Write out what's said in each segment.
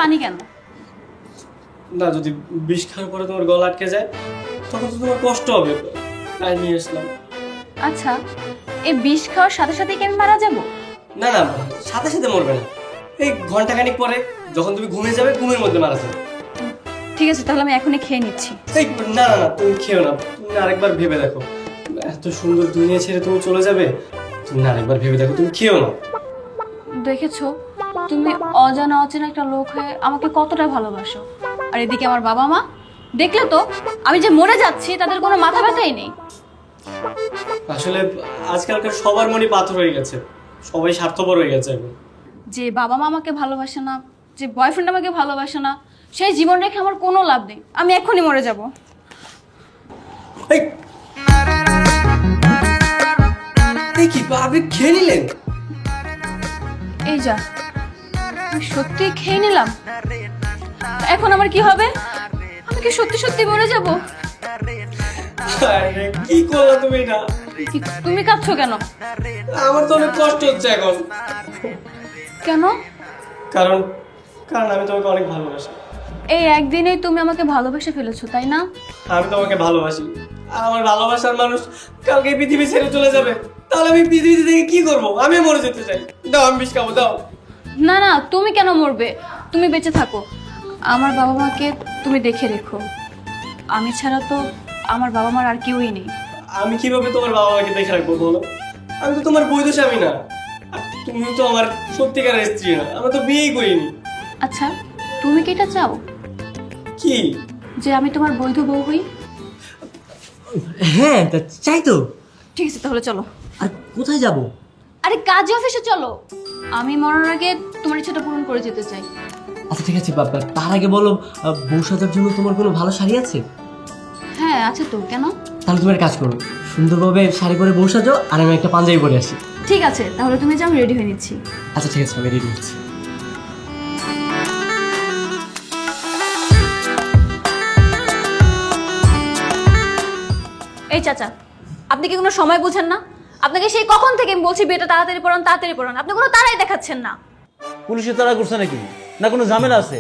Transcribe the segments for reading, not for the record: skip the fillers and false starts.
পানি কেন? না, যদি বিষ খাওয়ার পরে তোমার গলা আটকে যায় তখন তো তোমার কষ্ট হবে, তাই নিয়ে আসলাম। আচ্ছা, এই বিষ খাওয়ার সাথে সাথে কি আমি মারা যাব? না না, সাথে সাথে মরবে না, এই ঘন্টাখানিক পরে যখন তুমি ঘুমিয়ে যাবে ঘুমের মধ্যে মারা যাবে। ঠিক আছে, তাহলে আমি এখনই খেয়ে নিচ্ছি। এই না না না, তুমি খেও না, তুমি আরেকবার ভেবে দেখো, এত সুন্দর দুনিয়া ছেড়ে তুমি চলে যাবে, তুমি আরেকবার ভেবে দেখো, তুমি খেও না। দেখেছো, তুমি অজানা অচেনা একটা লোক হয়ে আমাকে কতটা ভালোবাসো, আর এদিকে আমার বাবা মা দেখলে তো আমি যে মরে যাচ্ছি তাদের কোনো মাথা ব্যথাই নেই। আসলে আজকালকার সবার মনে পাথর হয়ে গেছে, সবাই স্বার্থপর হয়ে গেছে এখন। যে বাবা মা আমাকে ভালোবাসে না, যে বয়ফ্রেন্ড আমাকে ভালোবাসে না, সেই জীবন রেখে আমার কোনো লাভ নেই, আমি এক্ষুনি মরে যাব। এই এই কি আপনি খেয়ে নিলেন? এই যা, আমি সত্যি খেয়ে নিলাম, এখন আমার কি হবে? আমি কি সত্যি সত্যি মরে যাব? আরে, কি করলা তুমি এটা? তুমি কাঁদছো কেন? আমার তো অনেক কষ্ট হচ্ছে এখন। কেন? কারণ কারণ আমি তোমাকে অনেক ভালোবাসি। এই একদিনেই তুমি আমাকে ভালোবেসে ফেলেছো, তাই না? আমি তোমাকে ভালোবাসি, আর আমার ভালোবাসার মানুষ কালকে এই পৃথিবী ছেড়ে চলে যাবে, তাহলে আমি পৃথিবী থেকে কি করবো? আমি মরে যেতে চাই, দাও আমি বিষ খাবো, দাও। না না, তুমি কেন মরবে? তুমি বেঁচে থাকো, আমার বাবা মাকে তুমি দেখে রেখো, আমি ছাড়া তো আমার বাবা মার আর কেউই নেই। আমি কিভাবে তোমার বাবা মাকে দেখে রাখবো বলো? আমি তো তোমার বৈধ স্বামী না, আর তুমিও তো আমার সত্যিকারের স্ত্রী না, আমরা তো বিয়েই করিনি। আচ্ছা, তুমি কি এটা চাও কি? যে আমি তোমার বৈধ বউ হই? হ্যাঁ, তা চাই তো। ঠিক আছে, তাহলে চলো। আর কোথায় যাব? আরে কাজে অফিসে চলো, আমি মরার আগে তোমার ইচ্ছাটা পূরণ করে যেতে চাই। আচ্ছা ঠিক আছে বাবা, তার আগে বলো, বউ সাজার জন্য তোমার কোনো ভালো শাড়ি আছে? হ্যাঁ আছে তো, কেন? তাহলে তুমি একটা কাজ করো, সুন্দরভাবে শাড়ি পরে বউ সাজো, আর আমি একটা পাঞ্জাবি পরে আসি। ঠিক আছে, তাহলে তুমি যাও, আমি রেডি হয়ে নিচ্ছি। আচ্ছা ঠিক আছে, আমি রেডি হচ্ছি। এই চাচা, আপনি কি কোনো সময় বুঝেন না? আপনাকে সেই কখন থেকে আমি বলছি বিয়েটা তাড়াতাড়ি পড়ান, তাড়াতাড়ি পড়ান, আপনি কোনো তাড়াই দেখাচ্ছেন না। পুলিশে তাড়া করছে নাকি, না কোনো ঝামেলা আছে?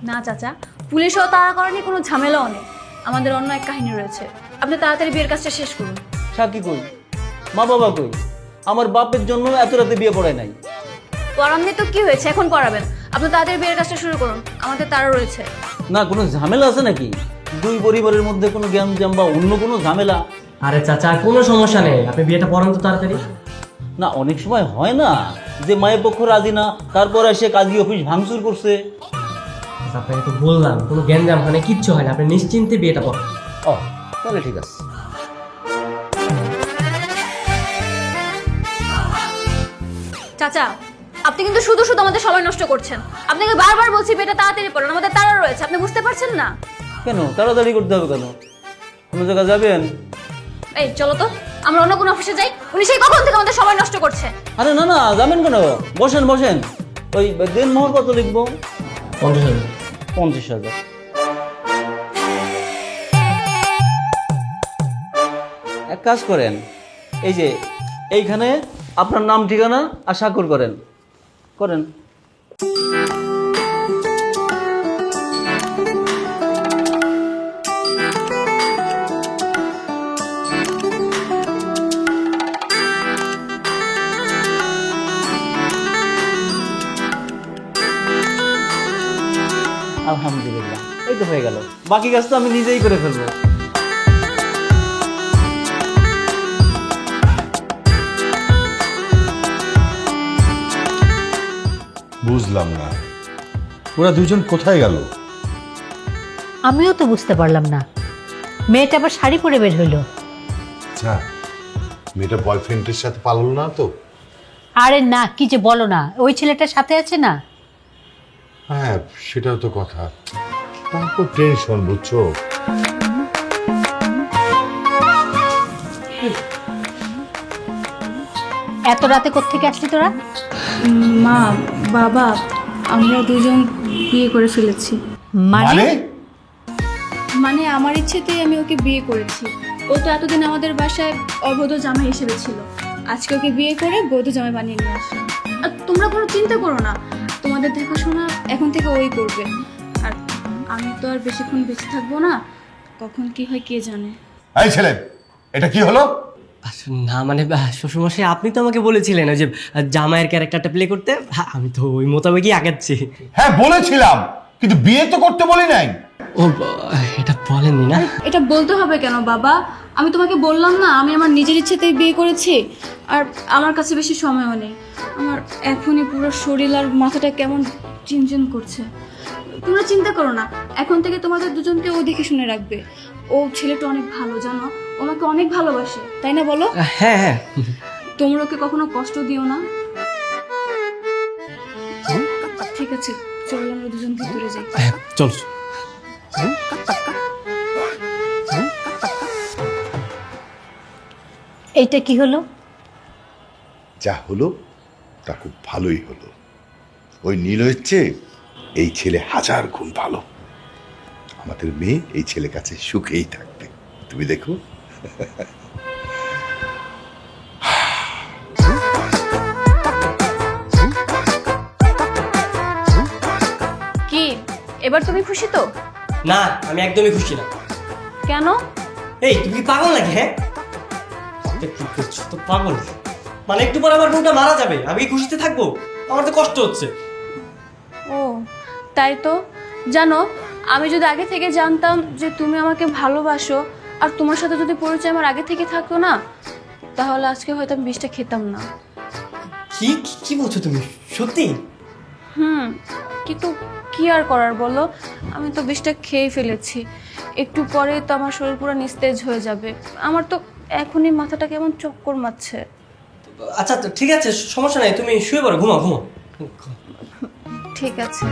না চাচা, পুলিশও তাড়া করেনি, কোনো ঝামেলাও নেই, আমাদের অন্য এক কাহিনী রয়েছে। আপনি তাড়াতাড়ি বিয়ের কাজটা শেষ করুন। সাক্ষী কই, মা বাবা কই? আমার বাপের জন্য এত রাতে বিয়ে পড়ায় নাই। পড়াননি তো কি হয়েছে, এখন পড়াবেন। আপনি তাড়াতাড়ি বিয়ের কাজটা শুরু করুন, আমাদের তাড়া রয়েছে। না কোনো ঝামেলা আছে নাকি? দুই পরিবারের মধ্যে কোনো জ্ঞান বা অন্য কোনো ঝামেলা? আরে চাচা, কোনো সমস্যা নেই, আপনি বিয়েটা পড়ান তো তাড়াতাড়ি। না অনেক সময় হয় না যে মায়ের পক্ষ রাজি না, তারপর এসে কাজী অফিস ভাঙচুর করছে। আপনাকে তো বললাম, কোনো জ্ঞান মানে কিচ্ছু হয় না, আপনি নিশ্চিন্তে বিয়েটা পড়ান। ও তাহলে ঠিক আছে। চাচা, আপনি কিন্তু শুধু শুধু আমাদের সময় নষ্ট করছেন। আপনাকে বারবার বলছি বিয়েটা তাড়াতাড়ি পড়ান, আমাদের তাড়া রয়েছে, আপনি বুঝতে পারছেন না? কেন তাড়াতাড়ি করতে হবে কেন? কোনো জায়গায় যাবেন? এই চলো তো, আমরা অন্য কোনো অফিসে যাই, উনি সেই কখন থেকে আমাদের সময় নষ্ট করছে। আরে না না, যাবেন কেন? বসেন বসেন। ওই দেনমোহর কত লিখবো? 50,000। 50,000। এক কাজ করেন, এই যে এইখানে আপনার নাম ঠিকানা আর স্বাক্ষর করেন করেন। আলহামদুলিল্লাহ, এই তো হয়ে গেল, বাকি কাজ তো আমি নিজেই করে ফেলবো। বুঝলাম না, ওরা দুজন কোথায় গেল? আমিও তো বুঝতে পারলাম না, মেয়েটা আবার শাড়ি পরে বের হইলো। আচ্ছা, মেয়েটা বয়ফ্রেন্ডের সাথে পালালো না তো? আরে না, কি যে বলো না, ওই ছেলেটার সাথে আছে না। হ্যাঁ সেটাও তো কথা, তারপর টেনশন বুঝছো। এত রাতে কোত্থেকে আসলি তোরা? মা, বাবা, আমরা দুজন বিয়ে করে ফেলেছি। মানে মানে আমার ইচ্ছেতেই আমি ওকে বিয়ে করেছি। ও তো এতদিন আমাদের বাসায় অবৈধ জামাই হিসেবে ছিল, আজকে ওকে বিয়ে করে বৈধ জামাই বানিয়ে নিয়ে আসলাম। আর তোমরা কোনো চিন্তা করো না, তোমাদের দেখাশোনা এখন থেকে ওই করবে। আর আমি তো আর বেশিক্ষণ বেঁচে থাকবো না, কখন কি হয় কে জানে। এই ছেলে, এটা কি হলো? না মানে শ্বশুরমশাই আপনি তো আমাকে বলেছিলেন ওই যে জামাইয়ের ক্যারেক্টারটা প্লে করতে, আমি তো ওই মোতাবেকই আগাচ্ছি। হ্যাঁ বলেছিলাম, কিন্তু বিয়ে তো করতে বলি নাই। ও এটা বলেননি না? এটা বলতে হবে কেন বাবা? আমি তোমাকে বললাম না আমি আমার নিজের ইচ্ছেতেই বিয়ে করেছি। আর আমার কাছে বেশি সময়ও নেই, আমার এখনই পুরো শরীর আর মাথাটা কেমন চিনচিন করছে। তোমরা চিন্তা করো না, এখন থেকে তোমাদের দুজনকে ও দেখে শুনে রাখবে। ও ছেলেটা অনেক ভালো, জানো, ও আমাকে অনেক ভালোবাসে, তাই না বলো? হ্যাঁ হ্যাঁ। তোমরা ওকে কখনো কষ্ট দিও না। ঠিক আছে, চলো আমরা দুজন ভিতরে যাই। চল। এইটা কি হলো? যা হলো তা খুব ভালোই হলো। ওই নীলয়ের চেয়ে এই ছেলে 1000 গুণ ভালো। আমাদের মেয়ে এই ছেলে কাছে সুখেই থাকবে, তুমি দেখো। কি এবার তুমি খুশি তো? না আমি একদমই খুশি না। কেন? এই তুমি কি পাগল নাকি? হ্যাঁ কি করছো তো পাগল, মানে একটু পর আমার বউটা মারা যাবে, আমি কি খুশিতে থাকবো? আমার তো কষ্ট হচ্ছে। ও তাই তো। জানো, আমি যদি আগে থেকে জানতাম যে তুমি আমাকে ভালোবাসো আর তোমার সাথে যদি পরিচয় আমার আগে থেকে থাকতো না, তাহলে আজকে হয়তো আমি বিষটা খেতাম না। কি কি বলছো তুমি? সত্যি? কিন্তু কি আর করার বলো, আমি তো বিষটা খেয়ে ফেলেছি। একটু পরে তো আমার শরীর পুরো নিস্তেজ হয়ে যাবে। আমার তো এখনই মাথাটা কেমন চক্কর মারছে। আচ্ছা তো ঠিক আছে, সমস্যা নাই, তুমি শুয়ে পড়ো, ঘুমাও ঘুমাও। ঠিক আছে।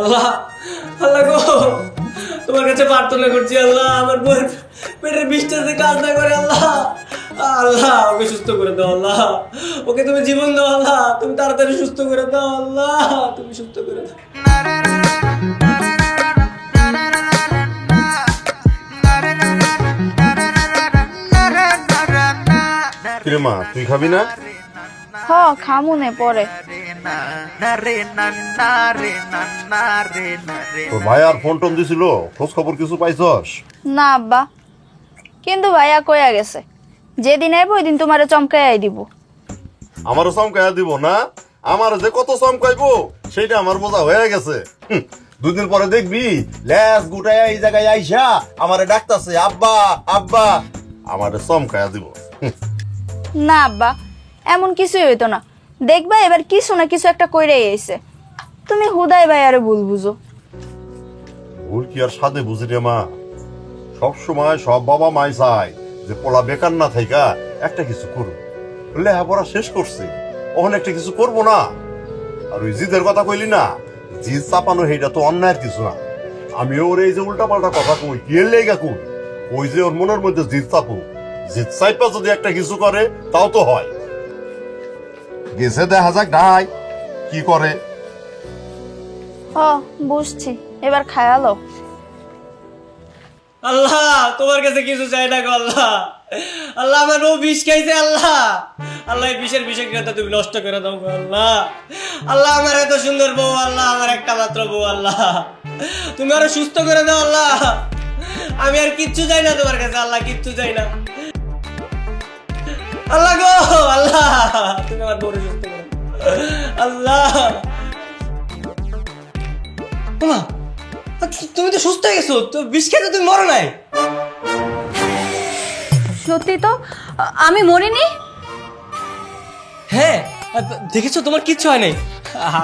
আল্লাহ, আল্লাহ গো, তোমার কাছে প্রার্থনা করছি আল্লাহ, আমার বউয়ের পেটের বিষটা যে কাজ না করে আল্লাহ, আল্লাহ ওকে সুস্থ করে দাও আল্লাহ, ওকে তুমি জীবন দাও আল্লাহ, তুমি তাড়াতাড়ি সুস্থ করে দাও আল্লাহ, তুমি সুস্থ করে দাও। কিরে মা, তুই খাবি না? হ খামুনে পরে। তোর ভাই আর ফোন টোন দিছিল, খোঁজ খবর কিছু পাইছস? না আব্বা, কিন্তু ভাইয়া কইয়া গেছে যেদিন আইব ওই দিন তোমারে চমকাই দিব। আমারও চমকাইয়া দিব না? আমার যে কত চমকাইবো সেটা আমার বোঝা হয়ে গেছে। দুদিন পরে দেখবি ল্যাস গুটায় এই জায়গায় আইসা আমারে ডাকতাছে আব্বা আব্বা, আমারে চমকাইয়া দিব। না আব্বা, এমন কিছুই হইতো না, দেখবা এবার কিছু না কিছু একটা কইরাই আইছে। তুমি হুদাই ভাইয়ারে ভুল বুঝো। ভুল কি আর সাধে বুঝি রে মা? সব সময় সব বাবা মাই চায় যে পোলা বেকার না থাইকা একটা কিছু করুক। লেখাপড়া শেষ করছে, ওখানে একটা কিছু করবো না। আর ওই জিদের কথা কইলি না, জিদ চাপানো সেইটা তো অন্যায়ের কিছু না। আমি ওর এই যে উল্টা পাল্টা কথা কই, কি এর লেগা কই? ওই যে ওর মনের মধ্যে জিদ চাপো, জিদ চাইপা যদি একটা কিছু করে তাও তো হয়। গেছে দেখা যাক ঢাই কি করে। হ বুঝছি, এবার খায়ালো। আল্লাহ তোমার কাছে কিছু চাই না গো আল্লাহ, আল্লাহ আমার বউ বিষ খাইছে আল্লাহ, আল্লাহ এই বিষের বিষক্রিয়াটা তুমি নষ্ট করে দাও গো আল্লাহ, আল্লাহ আমার এত সুন্দর বউ আল্লাহ, আমার একটা মাত্র বউ আল্লাহ, তুমি আরো সুস্থ করে দাও আল্লাহ, আমি আর কিচ্ছু চাই না তোমার কাছে আল্লাহ, কিচ্ছু চাই না আল্লাহ গো, আল্লাহ তুমি আমার বউরে সুস্থ করে দাও আল্লাহ। ওমা, তুমি তো সুস্থ হয়ে গেছো, তো বিষ খেতে তুমি মরো নাই। সত্যি তো আমি মরিনি। হ্যাঁ দেখেছো, তোমার কিচ্ছু হয় নাই,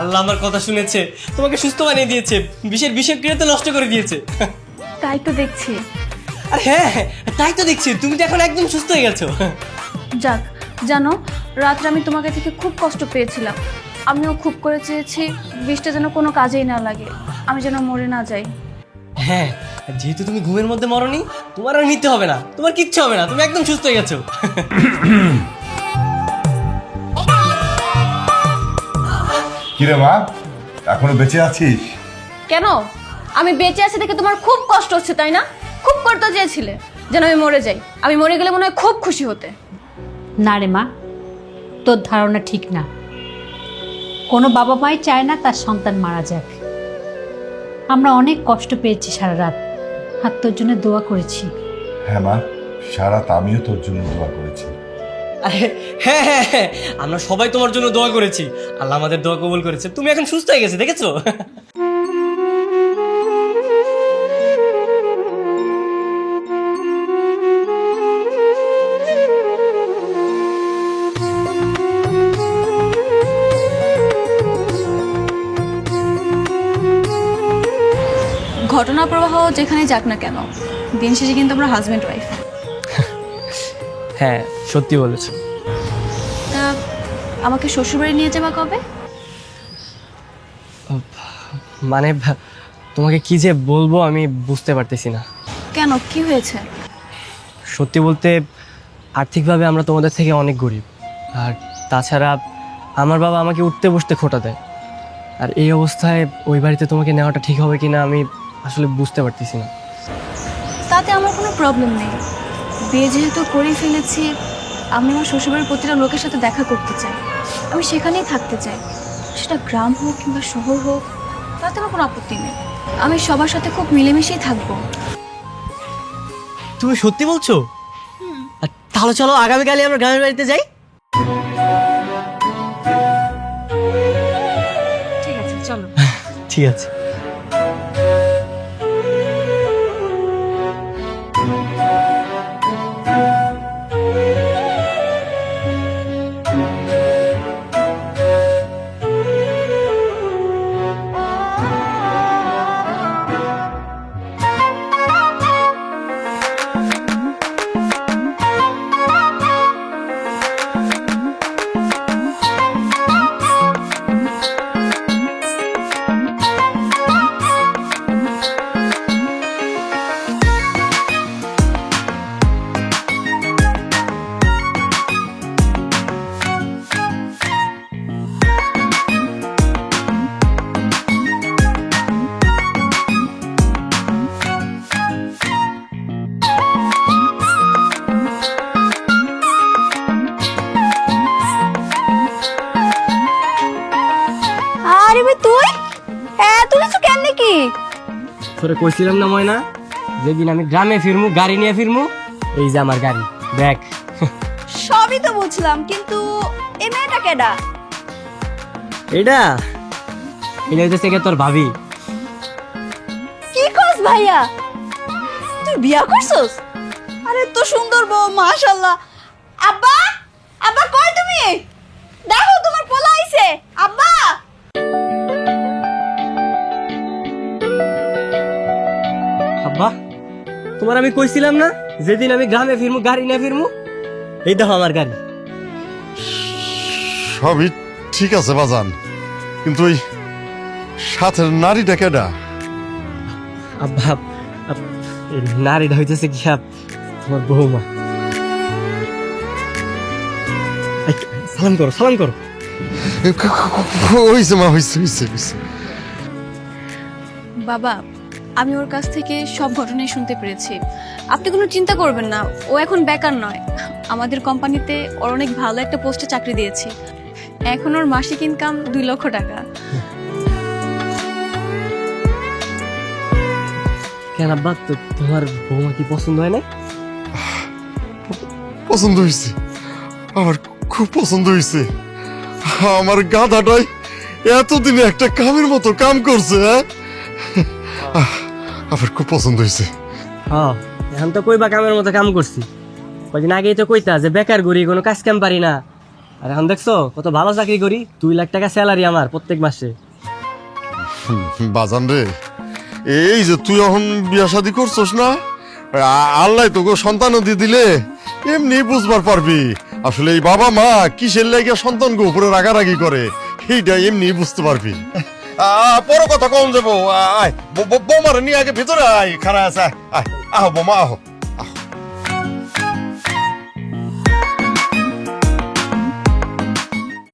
আল্লাহ আমার কথা শুনেছে, তোমাকে সুস্থ বানিয়ে দিয়েছে, বিষের বিষক্রিয়া তো নষ্ট করে দিয়েছে। তাই তো দেখছি। আর হ্যাঁ তাই তো দেখছি, তুমি তো এখন একদম সুস্থ হয়ে গেছো। যাক, জানো রাত্রে আমি তোমাকে থেকে খুব কষ্ট পেয়েছিলাম, আমিও খুব করে চেয়েছি বিষটা যেন কোনো কাজেই না লাগে, আমি যেন মরে না যাই। হ্যাঁ যেহেতু তুমি ঘুমের মধ্যে মরনি, তোমার আর নিতে হবে না, তোমার কিচ্ছু হবে না, তুমি একদম সুস্থ হয়ে গেছো। কিরে মা, এখনো বেঁচে আছিস? কেন? আমি বেঁচে আছি দেখে তোমার খুব কষ্ট হচ্ছে তাই না? খুব করতে চেয়েছিলে, যেন আমি মরে যাই। আমি মরে গেলে মনে হয় খুব খুশি হতে। না রে মা, তোর ধারণা ঠিক না। কোনো বাবা মাই চায় না তার সন্তান মারা যাক। আমরা অনেক কষ্ট পেয়েছি সারা রাত, আর তোর জন্য দোয়া করেছি। হ্যাঁ মা, সারা আমিও তোর জন্য দোয়া করেছি। আরে হ্যাঁ হ্যাঁ হ্যাঁ, আমরা সবাই তোমার জন্য দোয়া করেছি, আল্লাহ আমাদের দোয়া কবুল করেছে। তুমি এখন সুস্থ হয়ে গেছে, দেখেছো? ঘটনা প্রবাহ যেখানে যাক না কেন, দিন শেষে কিন্তু আমরা হাজব্যান্ড ওয়াইফ। হ্যাঁ সত্যি বলেছো। তা আমাকে শ্বশুরবাড়ি নিয়ে যাবা কবে? মানে তোমাকে কি যে বলবো আমি বুঝতে পারতেছি না। কেন, কি হয়েছে? সত্যি বলতে আর্থিকভাবে আমরা তোমাদের থেকে অনেক গরিব, আর তাছাড়া আমার বাবা আমাকে উঠতে বসতে খোটা দেয়। আর এই অবস্থায় ওই বাড়িতে তোমাকে নেওয়াটা ঠিক হবে কিনা আমি আসলে বুঝতে পারতেছি না। তাতে আমার কোনো প্রবলেম নেই। বিয়ে যেহেতু করে ফেলেছি, আমি আমার শ্বশুরবাড়ির প্রতিটা লোকের সাথে দেখা করতে চাই। আমি সেখানেই থাকতে চাই, সেটা গ্রাম হোক কিংবা শহর হোক, তাতে আমার কোনো আপত্তি নেই। আমি সবার সাথে খুব মিলেমিশেই থাকবো। তুমি সত্যি বলছো? আর তাহলে চলো আগামীকালই আমরা গ্রামের বাড়িতে যাই। ঠিক আছে, চলো। ঠিক আছে। আরে ভাই তুই এত কিছু কেন নাকি? তোরে কইছিলাম না ময়না, যেদিন আমি গ্রামে ফিরমু গাড়ি নিয়ে ফিরমু, এই যে আমার গাড়ি, দেখ। সবই তো বুঝলাম, কিন্তু এই মেয়েটা কেডা? এটা এটা হইতেছে কি তোর ভাবি। কি কস ভাইয়া, তুই বিয়া করছস? আরে তো সুন্দর বউ, মাশাআল্লাহ। আব্বা, আব্বা কই তুমি? দেখো তোমার পোলা আইছে। আব্বা, আব্বা তোমার আমি কইছিলাম না যেদিন আমি গ্রামে ফিরমু গাড়ি নিয়ে ফিরমু, এই দেখো আমার গাড়ি। সবই ঠিক আছে বাজান, কিন্তু ওই সাথের নারীটা কেডা? আব্বা এই নারীটা হইতেছে কি তোমার বৌমা। এই, সালাম করো সালাম করো। হইছে মা, হইছে হইছে হইছে। বাবা, আমি ওর কাছ থেকে সব ঘটনাই শুনতে পেরেছি। আপনি কোনো চিন্তা করবেন না, ও এখন বেকার নয়। আমাদের কোম্পানিতে ওর অনেক ভালো একটা পোস্টে চাকরি দিয়েছি। এখন ওর মাসিক ইনকাম 2 লক্ষ টাকা। কেন আব্বা, তোমার বৌমা কি পছন্দ হয় না? পছন্দ হয়েছে, আমার খুব পছন্দ হয়েছে। আমার গাধাটাই এতদিনে একটা কামের মতো কাম করছে। আমার খুব পছন্দ হয়েছে। হ্যাঁ, এখন তো কইবা কামের মতো কাম করছি। কদিন আগেই তো কইতা যে বেকার করি, কোনো কাজ কাম পারি না। আর এখন দেখছো কত ভালো চাকরি করি, 2 লাখ টাকা স্যালারি আমার প্রত্যেক মাসে। বাজান রে, এই যে তুই এখন বিয়া শাদি করছস না, আল্লাহ তোকে সন্তানও দিয়ে দিলে এমনি বুঝবার পারবি আসলে এই বাবা মা কিসের লাগে সন্তানকে উপরে রাগারাগি করে, এইটা এমনি বুঝতে পারবি। বড় কথা কম যাবো, আয় বৌমারে নিয়ে আগে ভিতরে আয়, খারাপ আছে, আয় আহ বোমা আহ।